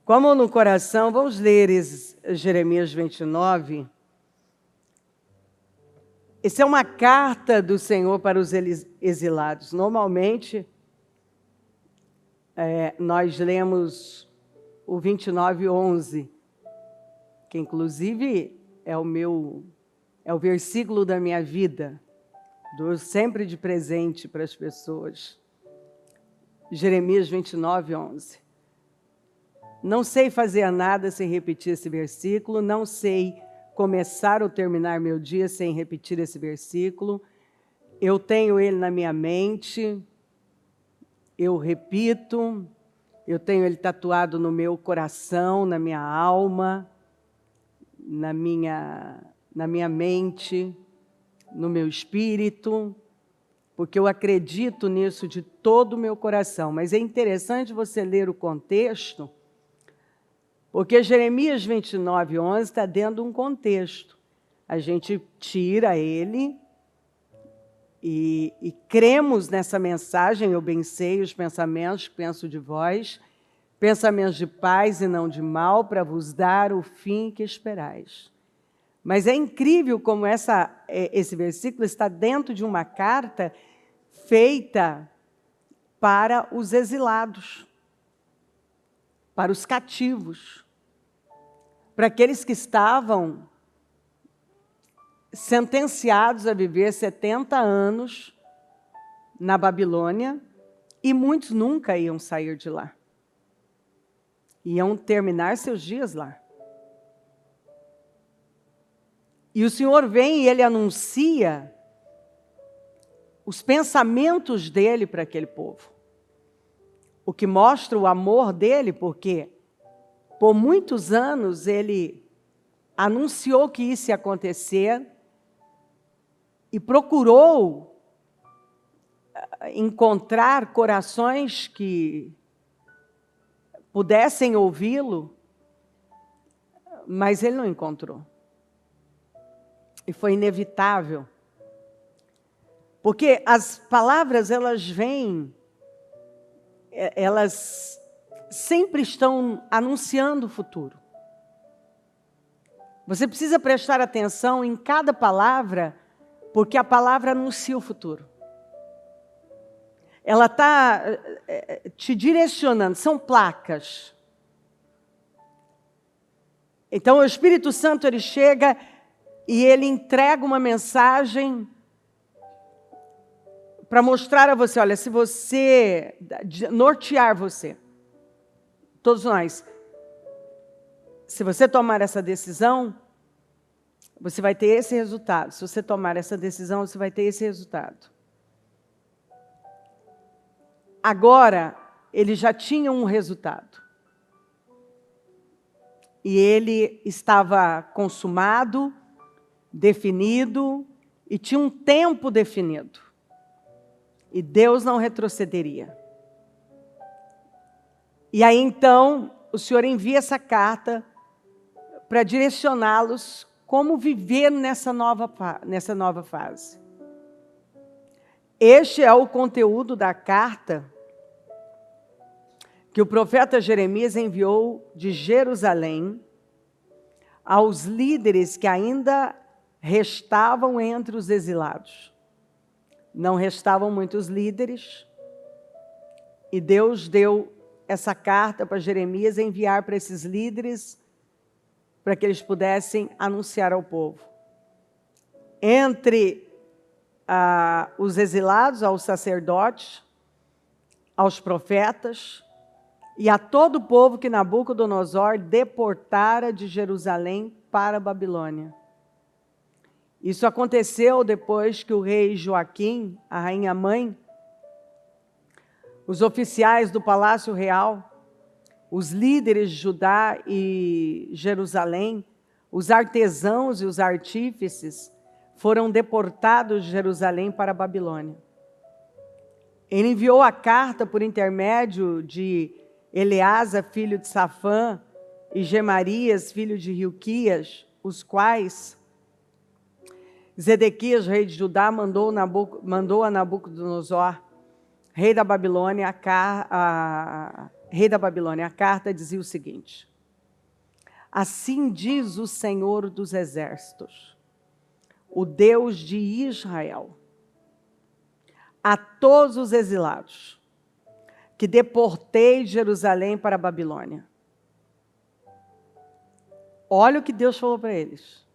Com a mão no coração, vamos ler Jeremias 29. Essa é uma carta do Senhor para os exilados. Normalmente, nós lemos o 29:11, que inclusive é o versículo da minha vida. Dou sempre de presente para as pessoas. Jeremias 29:11. Não sei fazer nada sem repetir esse versículo, não sei começar ou terminar meu dia sem repetir esse versículo. Eu tenho ele na minha mente, eu repito, eu tenho ele tatuado no meu coração, na minha alma, na minha mente, no meu espírito, porque eu acredito nisso de todo o meu coração. Mas é interessante você ler o contexto, porque Jeremias 29:11 está dentro de um contexto. A gente tira ele e cremos nessa mensagem. Eu bem sei os pensamentos que penso de vós, pensamentos de paz e não de mal, para vos dar o fim que esperais. Mas é incrível como esse versículo está dentro de uma carta feita para os exilados, para os cativos, para aqueles que estavam sentenciados a viver 70 anos na Babilônia, e muitos nunca iam sair de lá. Iam terminar seus dias lá. E o Senhor vem e Ele anuncia os pensamentos dEle para aquele povo. O que mostra o amor dEle, porque por muitos anos Ele anunciou que isso ia acontecer e procurou encontrar corações que pudessem ouvi-lo, mas Ele não encontrou. E foi inevitável. Porque as palavras, elas vêm, elas sempre estão anunciando o futuro. Você precisa prestar atenção em cada palavra, porque a palavra anuncia o futuro. Ela está te direcionando, são placas. Então o Espírito Santo, ele chega e ele entrega uma mensagem para mostrar a você, olha, se você nortear você, todos nós, se você tomar essa decisão, você vai ter esse resultado. Se você tomar essa decisão, você vai ter esse resultado. Agora, ele já tinha um resultado. E ele estava consumado, definido, e tinha um tempo definido. E Deus não retrocederia. E aí, então, o Senhor envia essa carta para direcioná-los como viver nessa nova fase. Este é o conteúdo da carta que o profeta Jeremias enviou de Jerusalém aos líderes que ainda restavam entre os exilados. Não restavam muitos líderes, e Deus deu essa carta para Jeremias enviar para esses líderes, para que eles pudessem anunciar ao povo. Entre os exilados, aos sacerdotes, aos profetas, e a todo o povo que Nabucodonosor deportara de Jerusalém para a Babilônia. Isso aconteceu depois que o rei Joaquim, a rainha mãe, os oficiais do Palácio Real, os líderes de Judá e Jerusalém, os artesãos e os artífices, foram deportados de Jerusalém para a Babilônia. Ele enviou a carta por intermédio de Eleasa, filho de Safã, e Gemarias, filho de Hilquias, os quais Zedequias, rei de Judá, mandou a Nabucodonosor, rei da Babilônia, rei da Babilônia. A carta dizia o seguinte: assim diz o Senhor dos Exércitos, o Deus de Israel, a todos os exilados que deportei de Jerusalém para a Babilônia. Olha o que Deus falou para eles.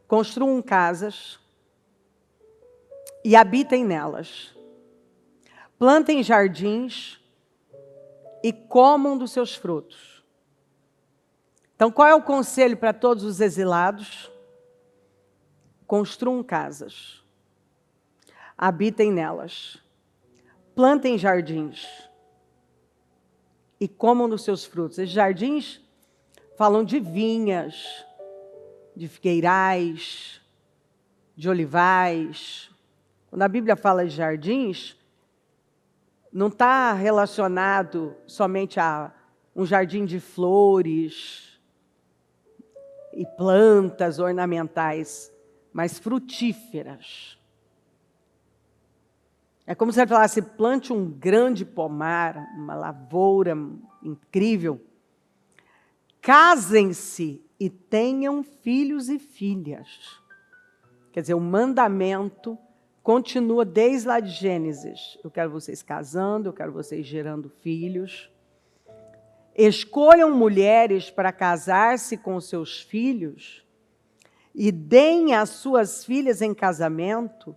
Construam casas e habitem nelas. Plantem jardins e comam dos seus frutos. Então, qual é o conselho para todos os exilados? Construam casas. Habitem nelas. Plantem jardins e comam dos seus frutos. Esses jardins falam de vinhas, de figueirais, de olivais. Quando a Bíblia fala de jardins, não está relacionado somente a um jardim de flores e plantas ornamentais, mas frutíferas. É como se ele falasse: plante um grande pomar, uma lavoura incrível. Casem-se e tenham filhos e filhas. Quer dizer, o mandamento continua desde lá de Gênesis. Eu quero vocês casando, eu quero vocês gerando filhos. Escolham mulheres para casar-se com seus filhos e deem as suas filhas em casamento,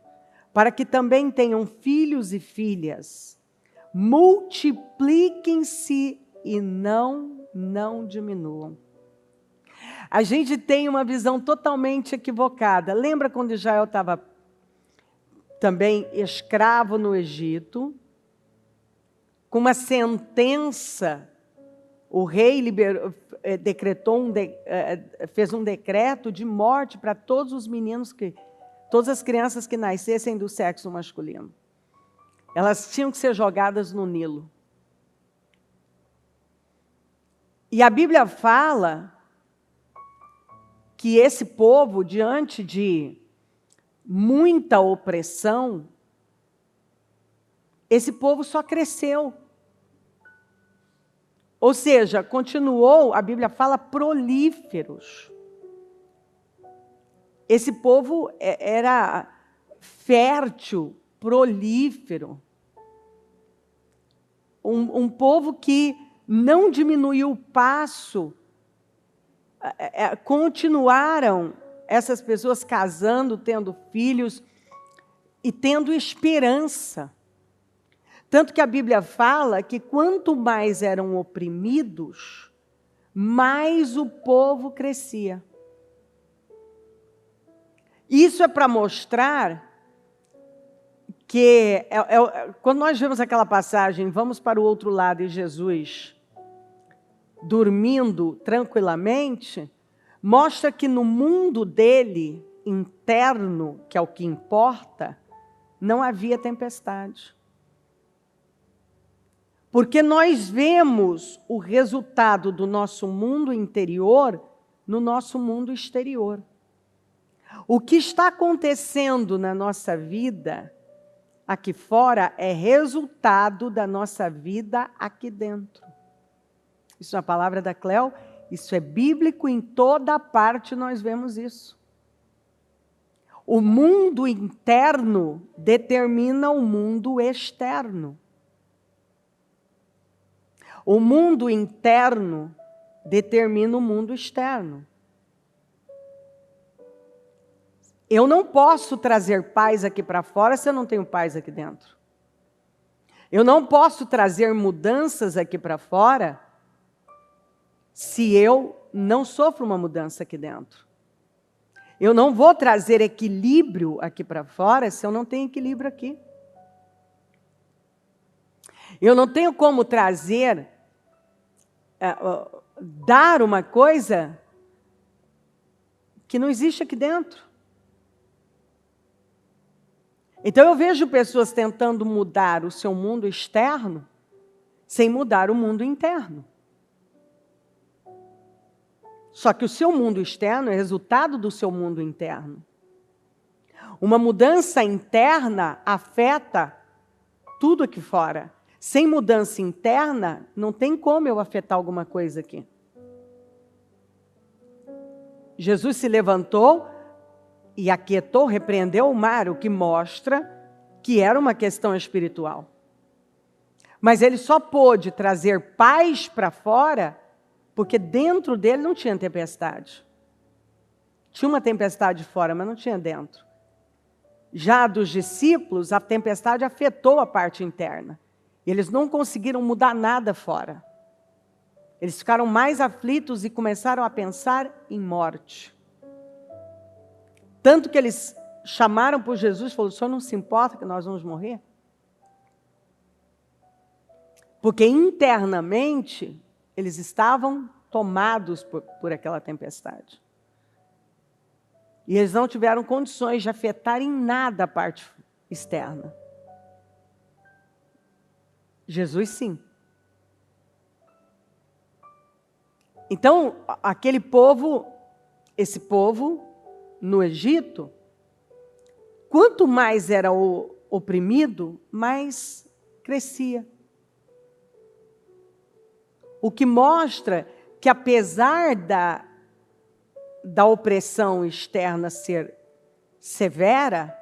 para que também tenham filhos e filhas. Multipliquem-se e não diminuam. A gente tem uma visão totalmente equivocada. Lembra quando Israel estava também escravo no Egito? Com uma sentença, o rei fez um decreto de morte para todos os meninos, todas as crianças que nascessem do sexo masculino. Elas tinham que ser jogadas no Nilo. E a Bíblia fala que esse povo, diante de muita opressão, esse povo só cresceu. Ou seja, continuou, a Bíblia fala, prolíferos. Esse povo era fértil, prolífero. Um povo que não diminuiu o passo. Continuaram essas pessoas casando, tendo filhos e tendo esperança. Tanto que a Bíblia fala que quanto mais eram oprimidos, mais o povo crescia. Isso é para mostrar que, quando nós vemos aquela passagem, vamos para o outro lado e Jesus dormindo tranquilamente, mostra que no mundo dele, interno, que é o que importa, não havia tempestade. Porque nós vemos o resultado do nosso mundo interior no nosso mundo exterior. O que está acontecendo na nossa vida aqui fora é resultado da nossa vida aqui dentro. Isso é a palavra da Cléo, isso é bíblico, em toda parte nós vemos isso. O mundo interno determina o mundo externo. O mundo interno determina o mundo externo. Eu não posso trazer paz aqui para fora se eu não tenho paz aqui dentro. Eu não posso trazer mudanças aqui para fora se eu não sofro uma mudança aqui dentro. Eu não vou trazer equilíbrio aqui para fora se eu não tenho equilíbrio aqui. Eu não tenho como trazer, dar uma coisa que não existe aqui dentro. Então eu vejo pessoas tentando mudar o seu mundo externo sem mudar o mundo interno. Só que o seu mundo externo é resultado do seu mundo interno. Uma mudança interna afeta tudo aqui fora. Sem mudança interna, não tem como eu afetar alguma coisa aqui. Jesus se levantou e aquietou, repreendeu o mar, o que mostra que era uma questão espiritual. Mas ele só pôde trazer paz para fora porque dentro dele não tinha tempestade. Tinha uma tempestade fora, mas não tinha dentro. Já dos discípulos, a tempestade afetou a parte interna. Eles não conseguiram mudar nada fora. Eles ficaram mais aflitos e começaram a pensar em morte. Tanto que eles chamaram por Jesus e falaram: o senhor não se importa que nós vamos morrer? Porque internamente eles estavam tomados por aquela tempestade. E eles não tiveram condições de afetar em nada a parte externa. Jesus sim. Então, aquele povo, esse povo no Egito, quanto mais era oprimido, mais crescia. O que mostra que apesar da opressão externa ser severa,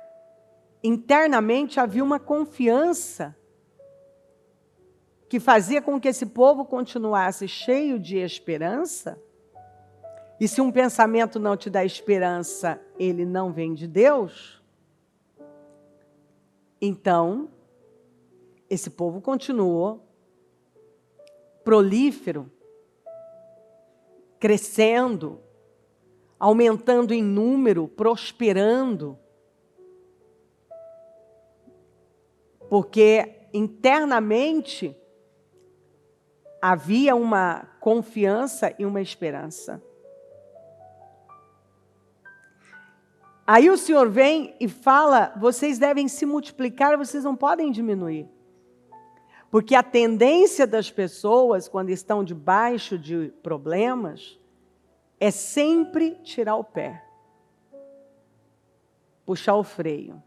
internamente havia uma confiança que fazia com que esse povo continuasse cheio de esperança. E se um pensamento não te dá esperança, ele não vem de Deus. Então, esse povo continuou prolífero, crescendo, aumentando em número, prosperando. Porque internamente havia uma confiança e uma esperança. Aí o Senhor vem e fala: vocês devem se multiplicar, vocês não podem diminuir. Porque a tendência das pessoas, quando estão debaixo de problemas, é sempre tirar o pé, puxar o freio.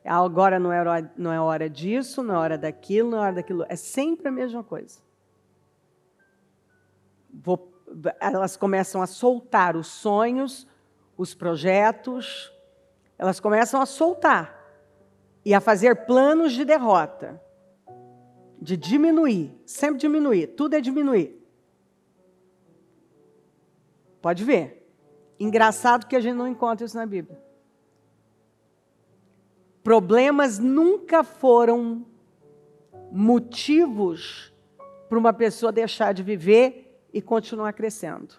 Agora não é hora disso, não é hora daquilo, não é hora daquilo. É sempre a mesma coisa. Elas começam a soltar os sonhos, os projetos, elas começam a soltar e a fazer planos de derrota, de diminuir, sempre diminuir, tudo é diminuir. Pode ver. Engraçado que a gente não encontra isso na Bíblia. Problemas nunca foram motivos para uma pessoa deixar de viver e continuar crescendo.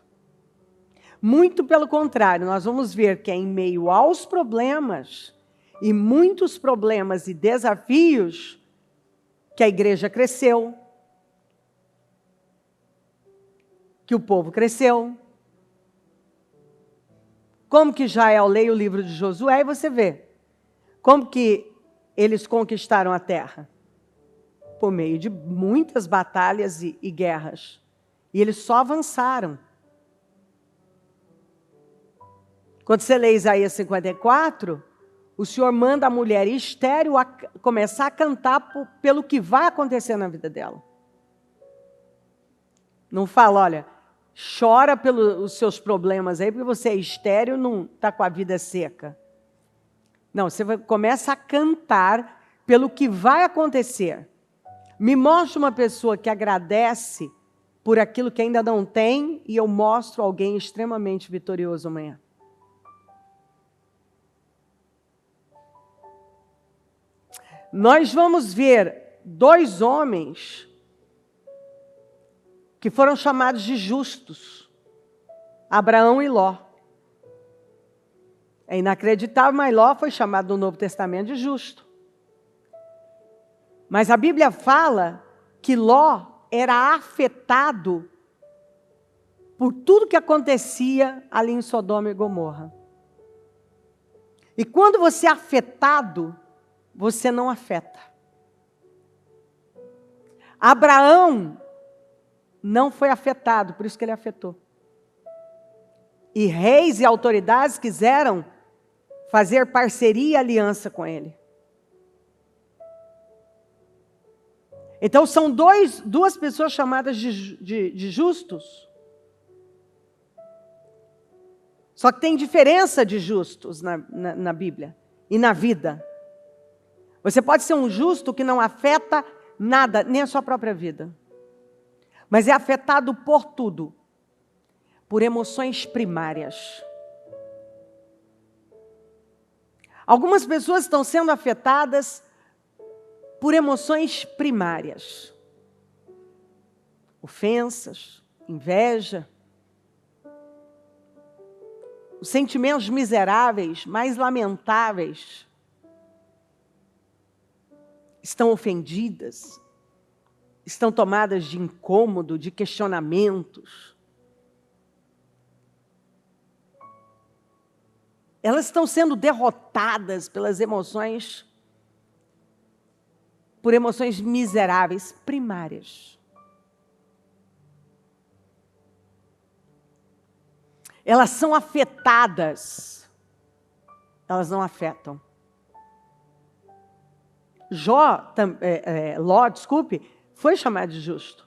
Muito pelo contrário, nós vamos ver que é em meio aos problemas, e muitos problemas e desafios, que a igreja cresceu, que o povo cresceu. Como que Jael leia o livro de Josué e você vê como que eles conquistaram a terra? Por meio de muitas batalhas e guerras. E eles só avançaram. Quando você lê Isaías 54, o Senhor manda a mulher estéril começar a cantar pelo que vai acontecer na vida dela. Não fala: olha, chora pelos seus problemas aí, porque você é estéril, não está com a vida seca. Não, você começa a cantar pelo que vai acontecer. Me mostra uma pessoa que agradece por aquilo que ainda não tem, e eu mostro alguém extremamente vitorioso amanhã. Nós vamos ver dois homens que foram chamados de justos, Abraão e Ló. É inacreditável, mas Ló foi chamado no Novo Testamento de justo. Mas a Bíblia fala que Ló era afetado por tudo que acontecia ali em Sodoma e Gomorra. E quando você é afetado, você não afeta. Abraão não foi afetado, por isso que ele afetou. E reis e autoridades quiseram fazer parceria e aliança com ele. Então, são duas pessoas chamadas de justos. Só que tem diferença de justos na Bíblia e na vida. Você pode ser um justo que não afeta nada, nem a sua própria vida. Mas é afetado por tudo. Por emoções primárias. Algumas pessoas estão sendo afetadas por emoções primárias. Ofensas, inveja. Os sentimentos miseráveis, mais lamentáveis. Estão ofendidas. Estão tomadas de incômodo, de questionamentos. Elas estão sendo derrotadas pelas emoções, por emoções miseráveis, primárias. Elas são afetadas, elas não afetam. Ló, foi chamado de justo.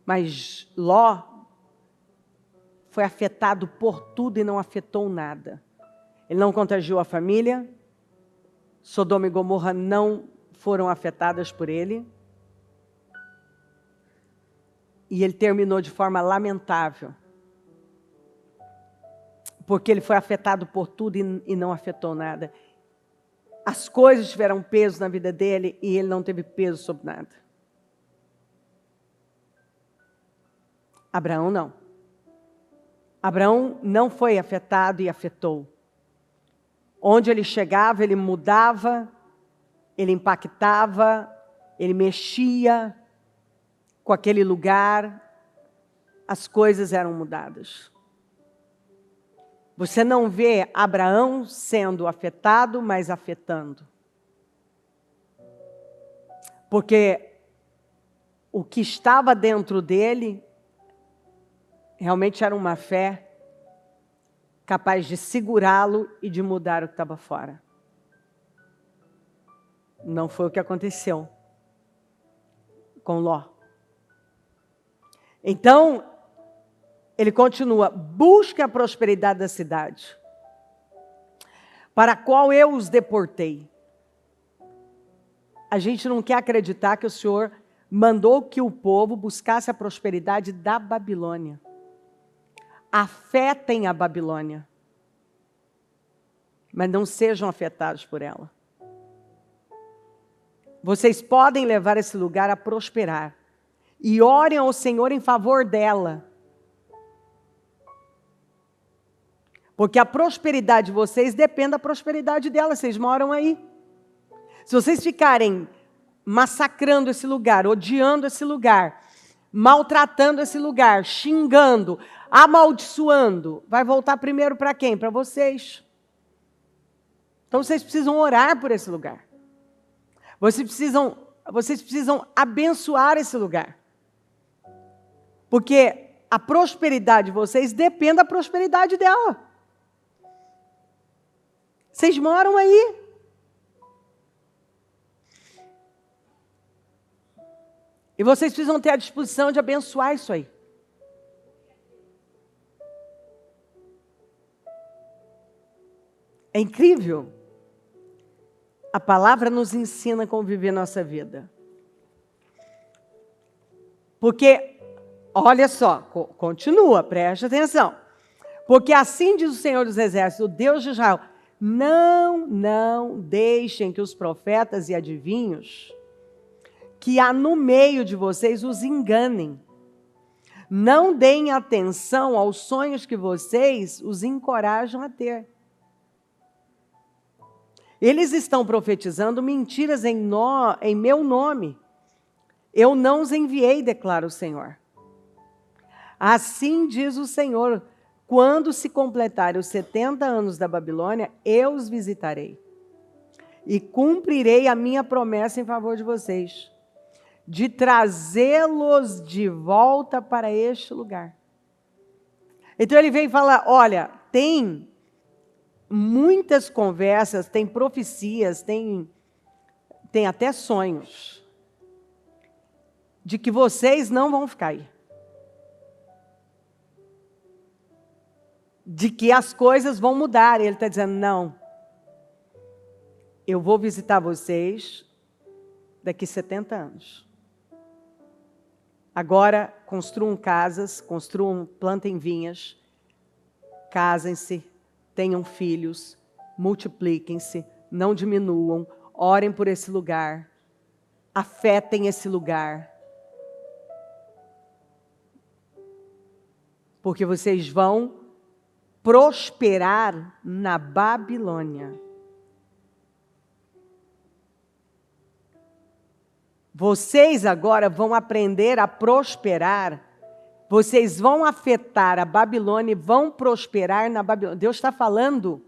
Mas Ló foi afetado por tudo e não afetou nada. Ele não contagiou a família. Sodoma e Gomorra não foram afetadas por ele. E ele terminou de forma lamentável. Porque ele foi afetado por tudo e não afetou nada. As coisas tiveram peso na vida dele e ele não teve peso sobre nada. Abraão não. Abraão não foi afetado e afetou. Onde ele chegava, ele mudava, ele impactava, ele mexia com aquele lugar, as coisas eram mudadas. Você não vê Abraão sendo afetado, mas afetando. Porque o que estava dentro dele realmente era uma fé capaz de segurá-lo e de mudar o que estava fora. Não foi o que aconteceu com Ló. Então, ele continua, busque a prosperidade da cidade, para a qual eu os deportei. A gente não quer acreditar que o Senhor mandou que o povo buscasse a prosperidade da Babilônia. Afetem a Babilônia, mas não sejam afetados por ela. Vocês podem levar esse lugar a prosperar e orem ao Senhor em favor dela. Porque a prosperidade de vocês depende da prosperidade dela, vocês moram aí. Se vocês ficarem massacrando esse lugar, odiando esse lugar, maltratando esse lugar, xingando, amaldiçoando, vai voltar primeiro para quem? Para vocês. Então vocês precisam orar por esse lugar. Vocês precisam abençoar esse lugar. Porque a prosperidade de vocês depende da prosperidade dela. Vocês moram aí. E vocês precisam ter a disposição de abençoar isso aí. É incrível. A palavra nos ensina como viver nossa vida. Porque, olha só, continua, preste atenção. Porque assim diz o Senhor dos Exércitos, o Deus de Israel, não deixem que os profetas e adivinhos que há no meio de vocês os enganem. Não deem atenção aos sonhos que vocês os encorajam a ter. Eles estão profetizando mentiras em meu nome. Eu não os enviei, declara o Senhor. Assim diz o Senhor, quando se completarem os 70 anos da Babilônia, eu os visitarei. E cumprirei a minha promessa em favor de vocês, de trazê-los de volta para este lugar. Então ele veio falar, olha, tem muitas conversas, tem profecias, tem até sonhos. de que vocês não vão ficar aí. De que as coisas vão mudar. E ele está dizendo, não. Eu vou visitar vocês daqui 70 anos. Agora, construam casas, plantem vinhas, casem-se, tenham filhos, multipliquem-se, não diminuam, orem por esse lugar, afetem esse lugar. Porque vocês vão prosperar na Babilônia. Vocês agora vão aprender a prosperar. Vocês vão afetar a Babilônia e vão prosperar na Babilônia. Deus está falando.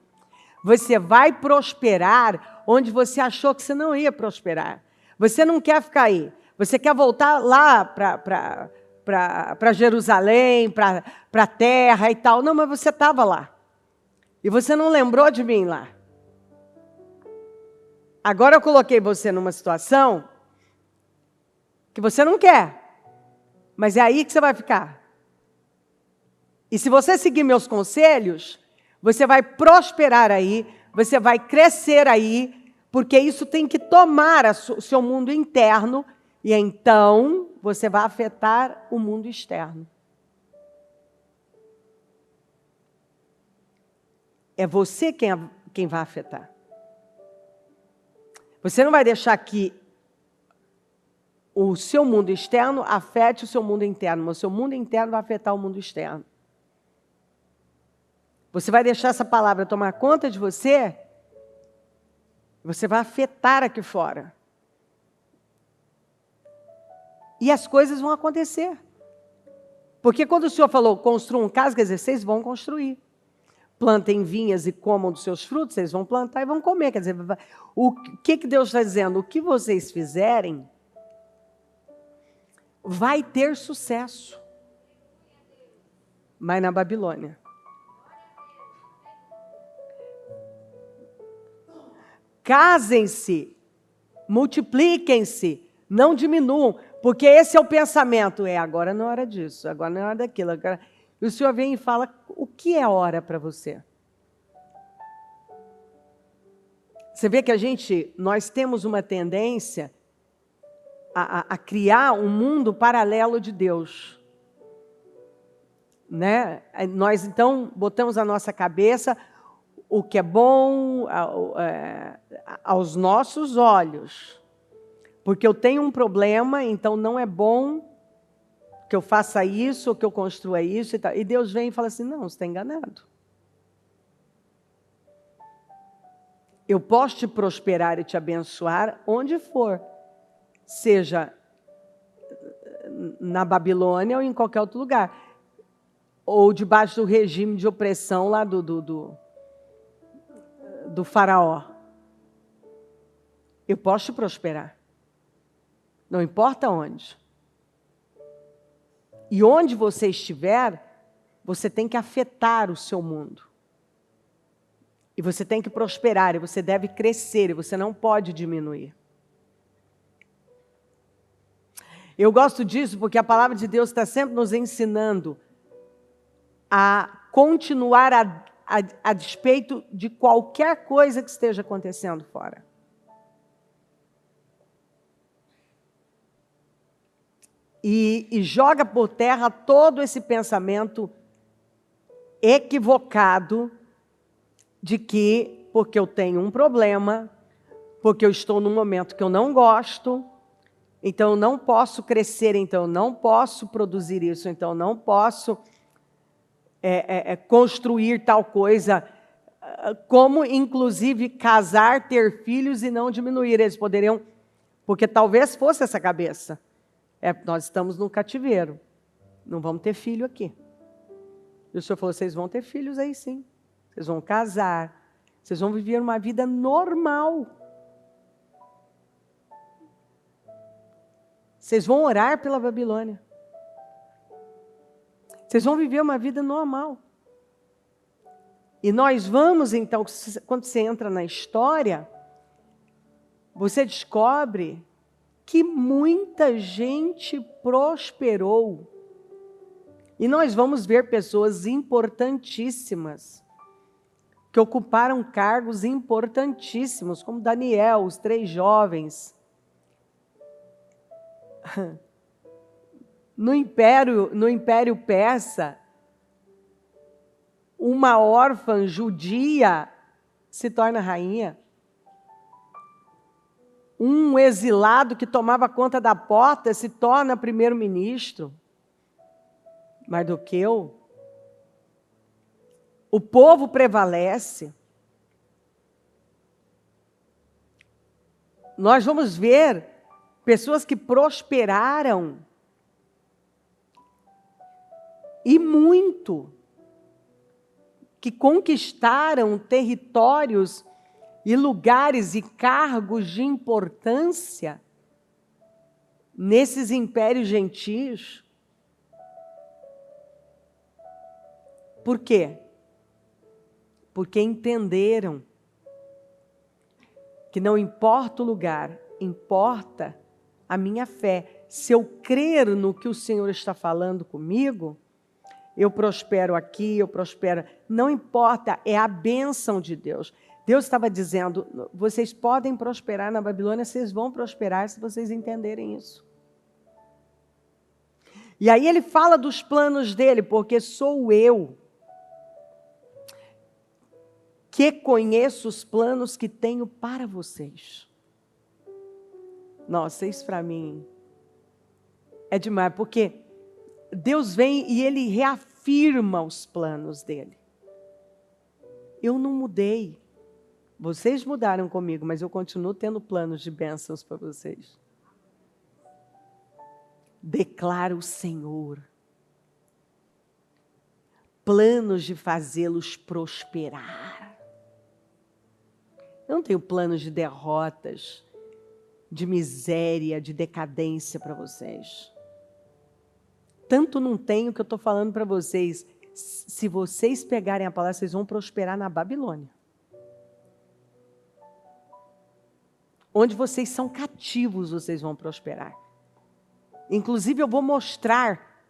Você vai prosperar onde você achou que você não ia prosperar. Você não quer ficar aí. Você quer voltar lá para Jerusalém, para a terra e tal. Não, mas você estava lá. E você não lembrou de mim lá. Agora eu coloquei você numa situação que você não quer, mas é aí que você vai ficar. E se você seguir meus conselhos, você vai prosperar aí, você vai crescer aí, porque isso tem que tomar o seu mundo interno, e então você vai afetar o mundo externo. É você quem vai afetar. Você não vai deixar que o seu mundo externo afete o seu mundo interno, mas o seu mundo interno vai afetar o mundo externo. Você vai deixar essa palavra tomar conta de você, você vai afetar aqui fora. E as coisas vão acontecer. Porque quando o Senhor falou, construam casa, quer dizer, vocês vão construir. Plantem vinhas e comam dos seus frutos, vocês vão plantar e vão comer. Quer dizer, o que Deus está dizendo? O que vocês fizerem vai ter sucesso. Mas na Babilônia. Casem-se, multipliquem-se, não diminuam, porque esse é o pensamento. Agora não é hora disso, agora não é hora daquilo. Agora... E o Senhor vem e fala, o que é hora para você? Você vê que nós temos uma tendência a criar um mundo paralelo de Deus. Né? Nós, então, botamos na nossa cabeça o que é bom aos nossos olhos. Porque eu tenho um problema, então não é bom que eu faça isso, ou que eu construa isso. E Deus vem e fala assim, não, você está enganado. Eu posso te prosperar e te abençoar onde for. Seja na Babilônia ou em qualquer outro lugar. Ou debaixo do regime de opressão lá do faraó. Eu posso te prosperar. Não importa onde. E onde você estiver, você tem que afetar o seu mundo. E você tem que prosperar, e você deve crescer, e você não pode diminuir. Eu gosto disso porque a palavra de Deus está sempre nos ensinando a continuar a despeito de qualquer coisa que esteja acontecendo fora. E joga por terra todo esse pensamento equivocado de que, porque eu tenho um problema, porque eu estou num momento que eu não gosto, então eu não posso crescer, então eu não posso produzir isso, então eu não posso construir tal coisa, como inclusive casar, ter filhos e não diminuir. Eles poderiam, porque talvez fosse essa cabeça. Nós estamos no cativeiro, não vamos ter filho aqui. E o Senhor falou, vocês vão ter filhos aí sim. Vocês vão casar, vocês vão viver uma vida normal. Vocês vão orar pela Babilônia. Vocês vão viver uma vida normal. E nós vamos, então, quando você entra na história, você descobre que muita gente prosperou. E nós vamos ver pessoas importantíssimas, que ocuparam cargos importantíssimos, como Daniel, os 3 jovens. No Império Persa, uma órfã judia se torna rainha. Um exilado que tomava conta da porta se torna primeiro-ministro. Mardoqueu. O povo prevalece. Nós vamos ver pessoas que prosperaram e muito, que conquistaram territórios e lugares e cargos de importância nesses impérios gentios. Por quê? Porque entenderam que não importa o lugar, importa a minha fé. Se eu crer no que o Senhor está falando comigo, eu prospero aqui, eu prospero. Não importa, é a bênção de Deus. Deus estava dizendo, vocês podem prosperar na Babilônia, vocês vão prosperar se vocês entenderem isso. E aí ele fala dos planos dele, porque sou eu que conheço os planos que tenho para vocês. Nossa, isso para mim é demais, porque Deus vem e Ele reafirma os planos dEle. Eu não mudei. Vocês mudaram comigo, mas eu continuo tendo planos de bênçãos para vocês. Declara o Senhor. Planos de fazê-los prosperar. Eu não tenho planos de derrotas, de miséria, de decadência para vocês. Tanto não tenho que eu estou falando para vocês, se vocês pegarem a palavra, vocês vão prosperar na Babilônia. Onde vocês são cativos, vocês vão prosperar. Inclusive, eu vou mostrar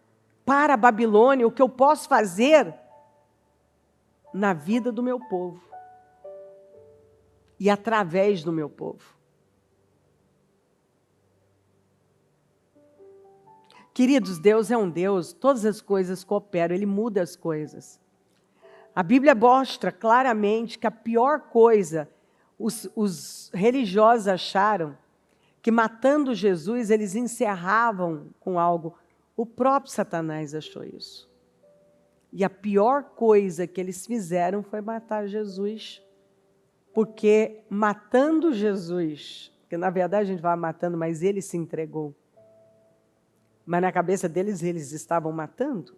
para a Babilônia o que eu posso fazer na vida do meu povo. E através do meu povo. Queridos, Deus é um Deus, todas as coisas cooperam, Ele muda as coisas. A Bíblia mostra claramente que a pior coisa, os religiosos acharam que matando Jesus eles encerravam com algo. O próprio Satanás achou isso. E a pior coisa que eles fizeram foi matar Jesus. Porque matando Jesus, porque na verdade a gente vai matando, mas ele se entregou. Mas na cabeça deles, eles estavam matando.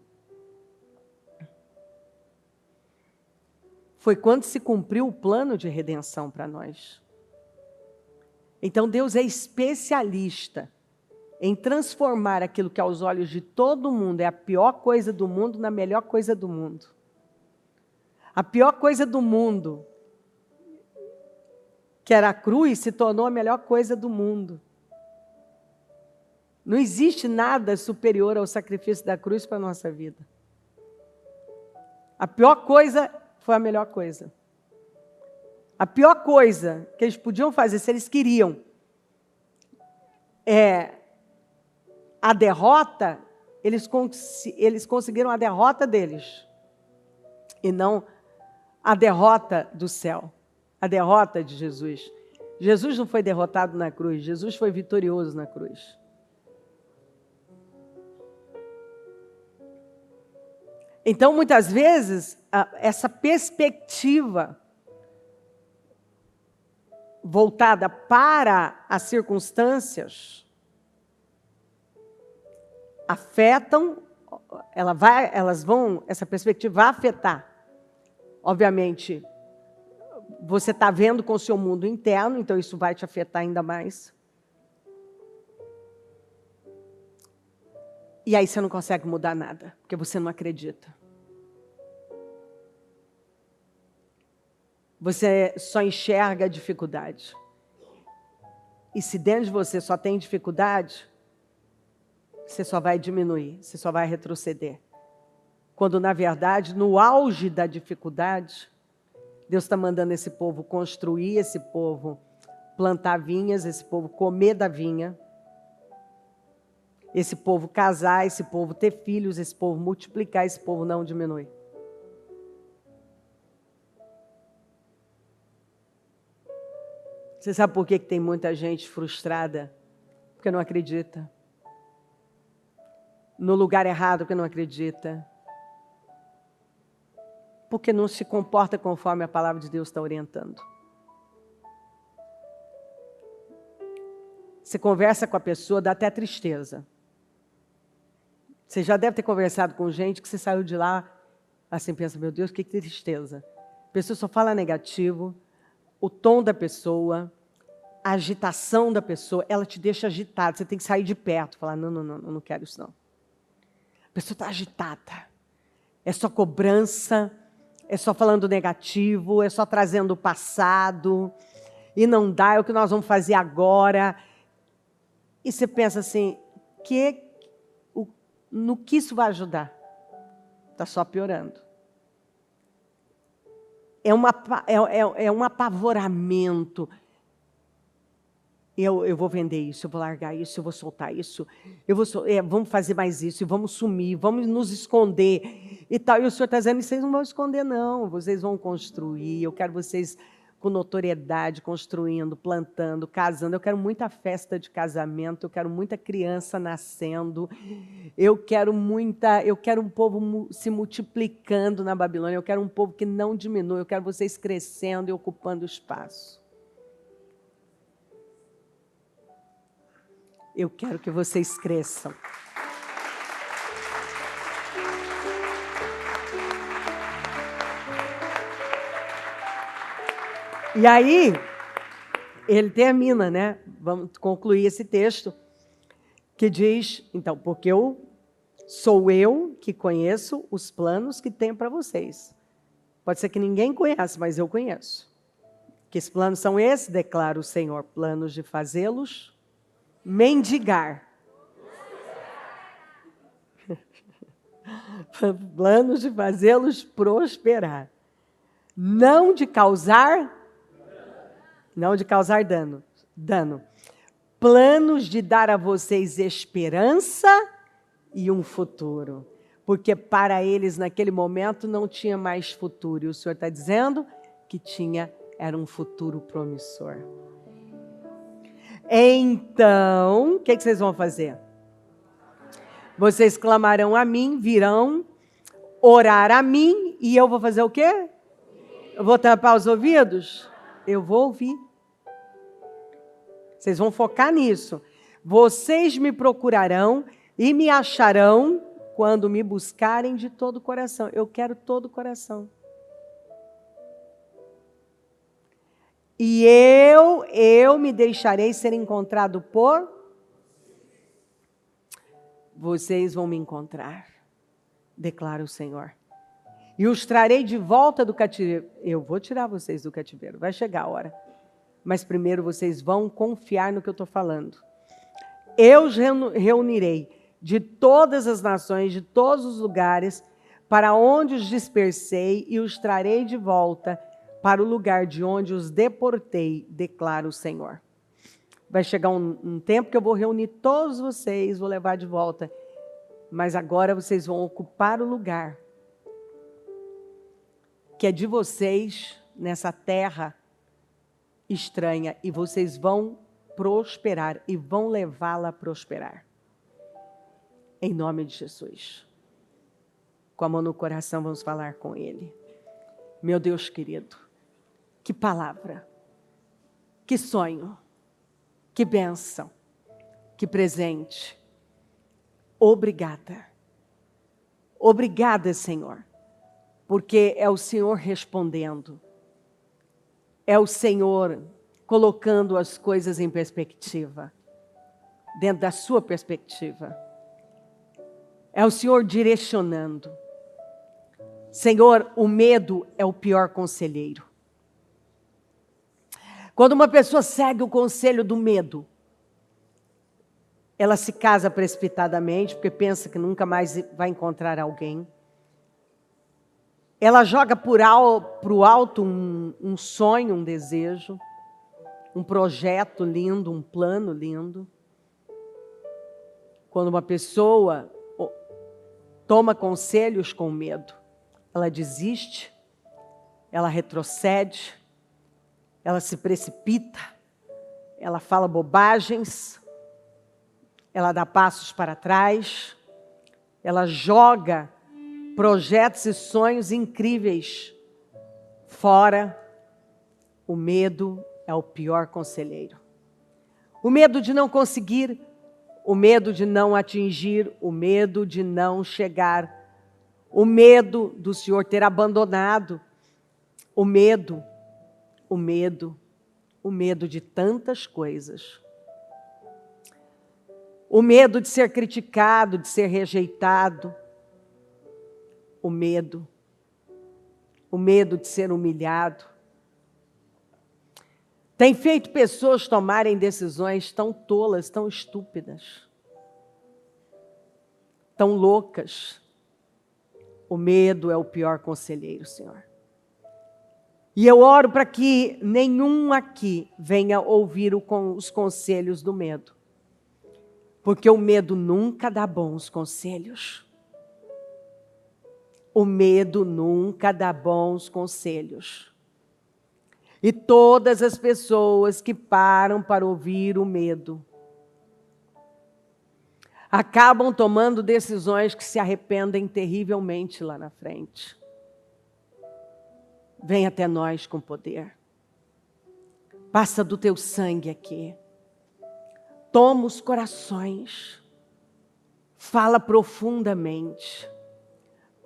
Foi quando se cumpriu o plano de redenção para nós. Então Deus é especialista em transformar aquilo que aos olhos de todo mundo é a pior coisa do mundo na melhor coisa do mundo. A pior coisa do mundo, que era a cruz, se tornou a melhor coisa do mundo. Não existe nada superior ao sacrifício da cruz para a nossa vida. A pior coisa foi a melhor coisa. A pior coisa que eles podiam fazer, se eles queriam, a derrota, eles conseguiram a derrota deles. E não a derrota do céu. A derrota de Jesus. Jesus não foi derrotado na cruz, Jesus foi vitorioso na cruz. Então, muitas vezes, essa perspectiva voltada para as circunstâncias afetam, essa perspectiva vai afetar. Obviamente, você está vendo com o seu mundo interno, então isso vai te afetar ainda mais. E aí você não consegue mudar nada, porque você não acredita. Você só enxerga a dificuldade. E se dentro de você só tem dificuldade, você só vai diminuir, você só vai retroceder. Quando, na verdade, no auge da dificuldade, Deus está mandando esse povo construir, esse povo plantar vinhas, esse povo comer da vinha, esse povo casar, esse povo ter filhos, esse povo multiplicar, esse povo não diminui. Você sabe por que tem muita gente frustrada? Porque não acredita. No lugar errado, porque não acredita. Porque não se comporta conforme a palavra de Deus está orientando. Você conversa com a pessoa, dá até tristeza. Você já deve ter conversado com gente que você saiu de lá, assim, pensa, meu Deus, que tristeza. A pessoa só fala negativo, o tom da pessoa, a agitação da pessoa, ela te deixa agitado, você tem que sair de perto, falar, não quero isso não. A pessoa está agitada, é só cobrança, é só falando negativo, é só trazendo o passado, e não dá, é o que nós vamos fazer agora. E você pensa assim, no que isso vai ajudar? Está só piorando. É um apavoramento. Eu vou vender isso, eu vou largar isso, eu vou soltar isso, vamos fazer mais isso, vamos sumir, vamos nos esconder e tal. E o Senhor está dizendo, vocês não vão esconder não, vocês vão construir, eu quero vocês com notoriedade, construindo, plantando, casando. Eu quero muita festa de casamento, eu quero muita criança nascendo, eu quero um povo se multiplicando na Babilônia, eu quero um povo que não diminui, eu quero vocês crescendo e ocupando espaço. Eu quero que vocês cresçam. E aí, ele termina, né? Vamos concluir esse texto, que diz, então, porque sou eu que conheço os planos que tenho para vocês. Pode ser que ninguém conheça, mas eu conheço. Que esses planos são esses, declara o Senhor, planos de fazê-los mendigar. Planos de fazê-los prosperar. Não de causar dano. Planos de dar a vocês esperança e um futuro. Porque para eles, naquele momento, não tinha mais futuro. E o Senhor está dizendo que era um futuro promissor. Então, o que vocês vão fazer? Vocês clamarão a mim, virão orar a mim, e eu vou fazer o quê? Eu vou tampar os ouvidos? Eu vou ouvir. Vocês vão focar nisso. Vocês me procurarão e me acharão quando me buscarem de todo o coração. Eu quero todo o coração. E eu me deixarei ser encontrado por... Vocês vão me encontrar, declara o Senhor. E os trarei de volta do cativeiro. Eu vou tirar vocês do cativeiro, vai chegar a hora. Mas primeiro vocês vão confiar no que eu estou falando. Eu os reunirei de todas as nações, de todos os lugares, para onde os dispersei, e os trarei de volta para o lugar de onde os deportei, declara o Senhor. Vai chegar um tempo que eu vou reunir todos vocês, vou levar de volta. Mas agora vocês vão ocupar o lugar que é de vocês nessa terra estranha. E vocês vão prosperar e vão levá-la a prosperar. Em nome de Jesus. Com a mão no coração, vamos falar com Ele. Meu Deus querido, que palavra, que sonho, que bênção, que presente. Obrigada. Obrigada, Senhor, porque é o Senhor respondendo. É o Senhor colocando as coisas em perspectiva, dentro da sua perspectiva. É o Senhor direcionando. Senhor, o medo é o pior conselheiro. Quando uma pessoa segue o conselho do medo, ela se casa precipitadamente, porque pensa que nunca mais vai encontrar alguém. Ela joga para o alto um sonho, um desejo, um projeto lindo, um plano lindo. Quando uma pessoa toma conselhos com medo, ela desiste, ela retrocede, ela se precipita, ela fala bobagens, ela dá passos para trás, ela joga projetos e sonhos incríveis fora. O medo é o pior conselheiro. O medo de não conseguir, o medo de não atingir, o medo de não chegar, o medo do Senhor ter abandonado, o medo de tantas coisas. O medo de ser criticado, de ser rejeitado. O medo de ser humilhado. Tem feito pessoas tomarem decisões tão tolas, tão estúpidas, tão loucas. O medo é o pior conselheiro, Senhor. E eu oro para que nenhum aqui venha ouvir os conselhos do medo. Porque o medo nunca dá bons conselhos. O medo nunca dá bons conselhos. E todas as pessoas que param para ouvir o medo acabam tomando decisões que se arrependem terrivelmente lá na frente. Vem até nós com poder. Passa do teu sangue aqui. Toma os corações. Fala profundamente.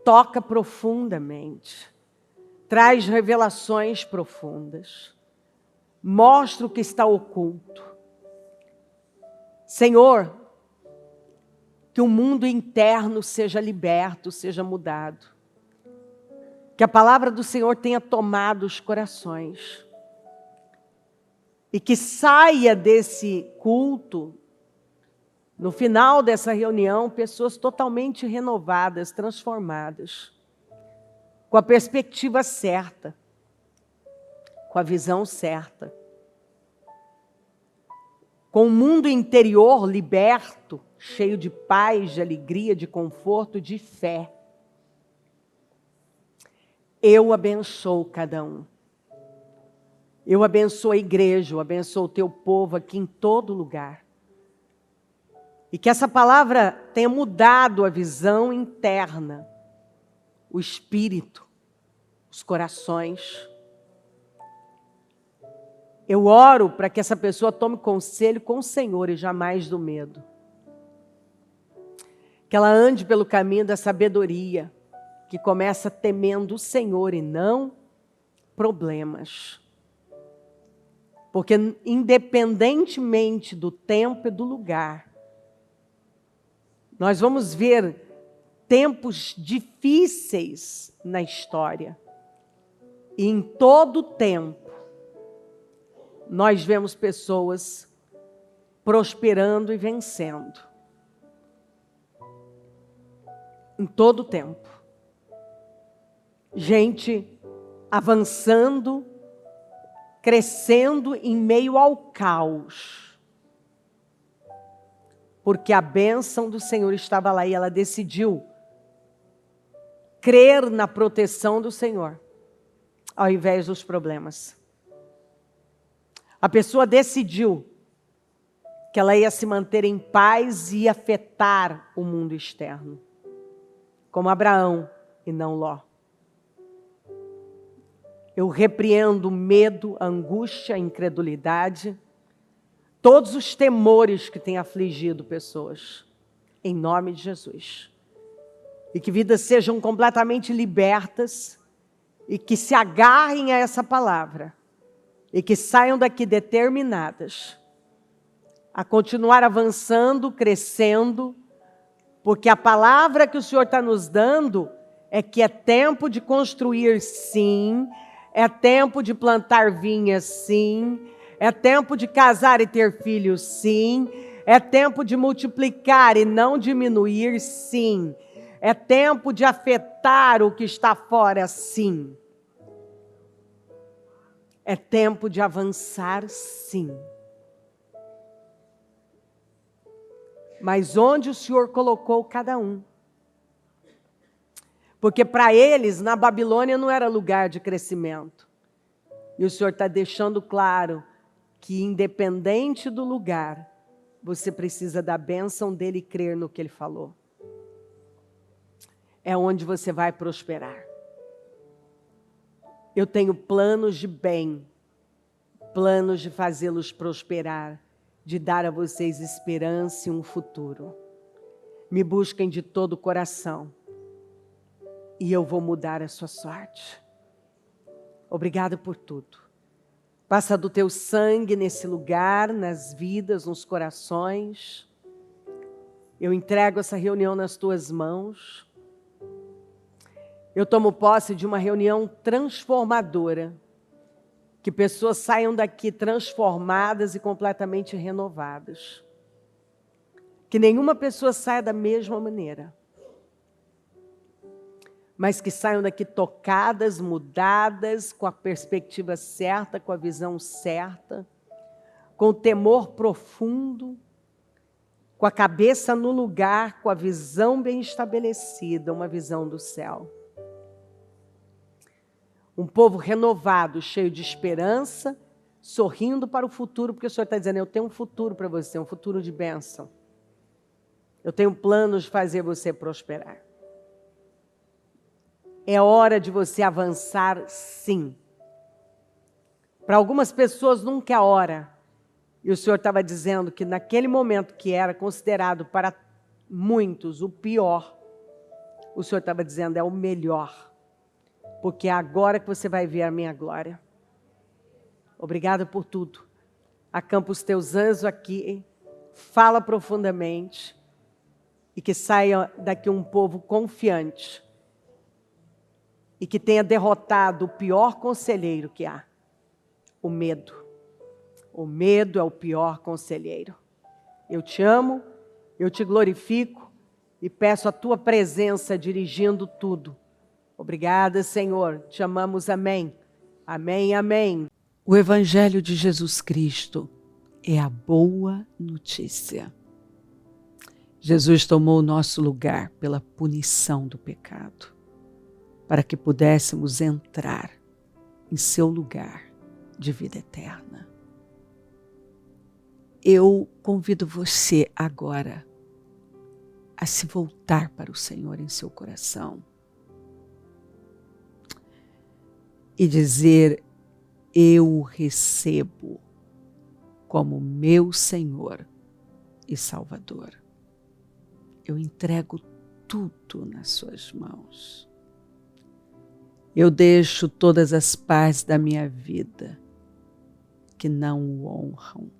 Toca profundamente. Traz revelações profundas. Mostra o que está oculto. Senhor, que o mundo interno seja liberto, seja mudado. Que a palavra do Senhor tenha tomado os corações. E que saia desse culto, no final dessa reunião, pessoas totalmente renovadas, transformadas. Com a perspectiva certa. Com a visão certa. Com o mundo interior liberto, cheio de paz, de alegria, de conforto, de fé. Eu abençoo cada um. Eu abençoo a igreja, eu abençoo o teu povo aqui em todo lugar. E que essa palavra tenha mudado a visão interna, o espírito, os corações. Eu oro para que essa pessoa tome conselho com o Senhor e jamais do medo. Que ela ande pelo caminho da sabedoria, que começa temendo o Senhor e não problemas. Porque independentemente do tempo e do lugar, nós vamos ver tempos difíceis na história. E em todo tempo, nós vemos pessoas prosperando e vencendo. Em todo tempo. Gente avançando, crescendo em meio ao caos. Porque a bênção do Senhor estava lá e ela decidiu crer na proteção do Senhor, ao invés dos problemas. A pessoa decidiu que ela ia se manter em paz e afetar o mundo externo. Como Abraão e não Ló. Eu repreendo o medo, a angústia, a incredulidade, todos os temores que têm afligido pessoas, em nome de Jesus. E que vidas sejam completamente libertas e que se agarrem a essa palavra e que saiam daqui determinadas a continuar avançando, crescendo, porque a palavra que o Senhor está nos dando é que é tempo de construir sim, é tempo de plantar vinhas sim, É tempo de casar e ter filhos, sim. É tempo de multiplicar e não diminuir, sim. É tempo de afetar o que está fora, sim. É tempo de avançar, sim. Mas onde o Senhor colocou cada um? Porque para eles, na Babilônia, não era lugar de crescimento. E o Senhor está deixando claro que, independente do lugar, você precisa da bênção dele e crer no que ele falou. É onde você vai prosperar. Eu tenho planos de bem, planos de fazê-los prosperar, de dar a vocês esperança e um futuro. Me busquem de todo o coração e eu vou mudar a sua sorte. Obrigado por tudo. Passa do teu sangue nesse lugar, nas vidas, nos corações. Eu entrego essa reunião nas tuas mãos. Eu tomo posse de uma reunião transformadora. Que pessoas saiam daqui transformadas e completamente renovadas. Que nenhuma pessoa saia da mesma maneira. Mas que saiam daqui tocadas, mudadas, com a perspectiva certa, com a visão certa, com o temor profundo, com a cabeça no lugar, com a visão bem estabelecida, uma visão do céu. Um povo renovado, cheio de esperança, sorrindo para o futuro, porque o Senhor está dizendo, eu tenho um futuro para você, um futuro de bênção. Eu tenho planos de fazer você prosperar. É hora de você avançar, sim. Para algumas pessoas nunca é hora. E o Senhor estava dizendo que naquele momento que era considerado para muitos o pior, o Senhor estava dizendo é o melhor. Porque é agora que você vai ver a minha glória. Obrigada por tudo. Acampa os teus anjos aqui, fala profundamente e que saia daqui um povo confiante e que tenha derrotado o pior conselheiro que há, o medo. O medo é o pior conselheiro. Eu te amo, eu te glorifico e peço a tua presença dirigindo tudo. Obrigada, Senhor. Te amamos. Amém. Amém, amém. O Evangelho de Jesus Cristo é a boa notícia. Jesus tomou o nosso lugar pela punição do pecado, para que pudéssemos entrar em seu lugar de vida eterna. Eu convido você agora a se voltar para o Senhor em seu coração e dizer, eu o recebo como meu Senhor e Salvador. Eu entrego tudo nas suas mãos. Eu deixo todas as partes da minha vida que não o honram.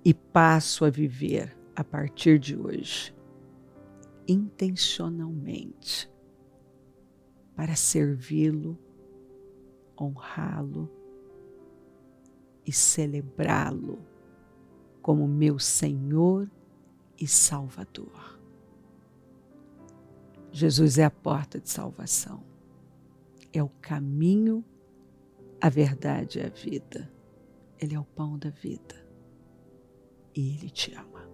E passo a viver, a partir de hoje, intencionalmente, para servi-lo, honrá-lo e celebrá-lo como meu Senhor e Salvador. Jesus é a porta de salvação. É o caminho, a verdade e a vida. Ele é o pão da vida. E Ele te ama.